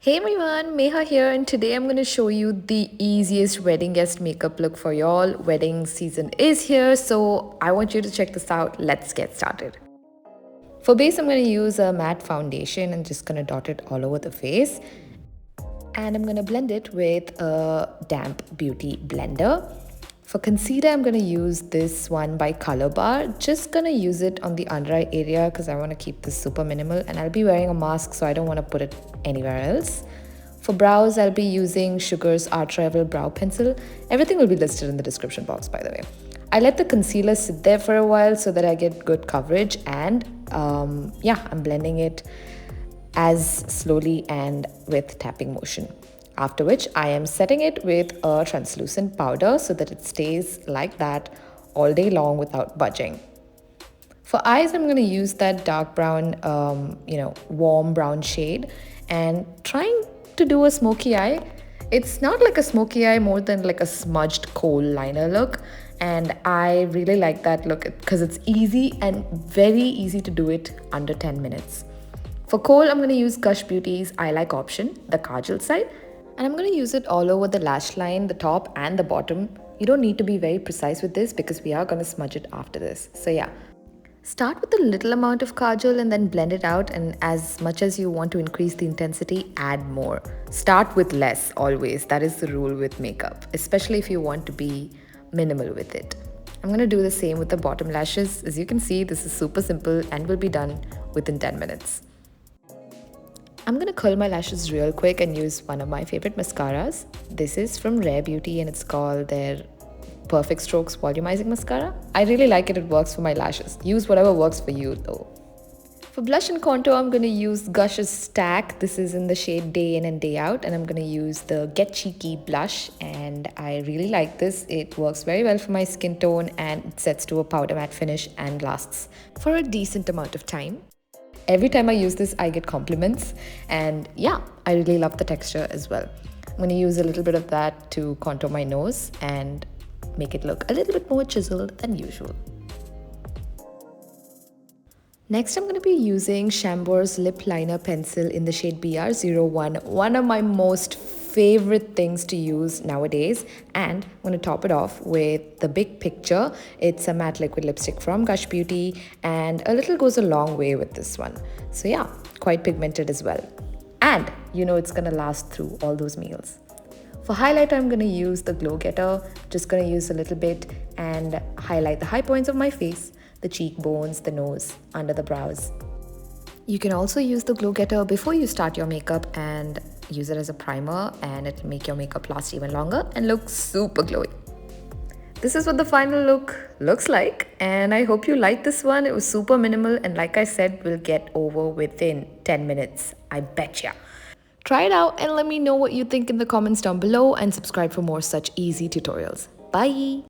Hey everyone, Meha here, and today I'm going to show you the easiest wedding guest makeup look for y'all. Wedding season is here, so I want you to check this out. Let's get started. For base, I'm going to use a matte foundation and just going to dot it all over the face. And I'm going to blend it with a damp beauty blender. For concealer, I'm going to use this one by Color Bar. Just going to use it on the under eye area because I want to keep this super minimal, and I'll be wearing a mask, so I don't want to put it anywhere else. For brows, I'll be using Sugar's Art Rival Brow Pencil. Everything will be listed in the description box, by the way. I let the concealer sit there for a while so that I get good coverage, and yeah, I'm blending it as slowly and with tapping motion. After which I am setting it with a translucent powder so that it stays like that all day long without budging. For eyes, I'm going to use that dark brown, warm brown shade and trying to do a smoky eye. It's not like a smoky eye, more than like a smudged kohl liner look. And I really like that look because it's easy and very easy to do it under 10 minutes. For kohl, I'm going to use Gush Beauty's I Like option, the kajal side. And I'm going to use it all over the lash line, the top and the bottom. You don't need to be very precise with this because we are going to smudge it after this. So yeah, start with a little amount of kajal and then blend it out, and as much as you want to increase the intensity, add more. Start with less always. That is the rule with makeup, especially if you want to be minimal with it. I'm going to do the same with the bottom lashes. As you can see, this is super simple and will be done within 10 minutes. I'm going to curl my lashes real quick and use one of my favorite mascaras. This is from Rare Beauty and it's called their Perfect Strokes Volumizing Mascara. I really like it, it works for my lashes. Use whatever works for you though. For blush and contour, I'm going to use Gush's Stack. This is in the shade Day In and Day Out, and I'm going to use the Get Cheeky blush, and I really like this. It works very well for my skin tone and it sets to a powder matte finish and lasts for a decent amount of time. Every time I use this, I get compliments, and yeah, I really love the texture as well. I'm going to use a little bit of that to contour my nose and make it look a little bit more chiseled than usual. Next, I'm going to be using Chambour's Lip Liner Pencil in the shade BR01, one of my most favorite things to use nowadays, and I'm going to top it off with the Big Picture. It's a matte liquid lipstick from Gush Beauty, and a little goes a long way with this one. So yeah, quite pigmented as well, and you know it's going to last through all those meals. For highlighter, I'm going to use the Glow Getter. Just going to use a little bit and highlight the high points of my face, the cheekbones, the nose, under the brows. You can also use the Glow Getter before you start your makeup and use it as a primer, and it'll make your makeup last even longer and look super glowy. This is what the final look looks like, and I hope you liked this one. It was super minimal, and like I said, will get over within 10 minutes. I betcha. Try it out and let me know what you think in the comments down below, and subscribe for more such easy tutorials. Bye!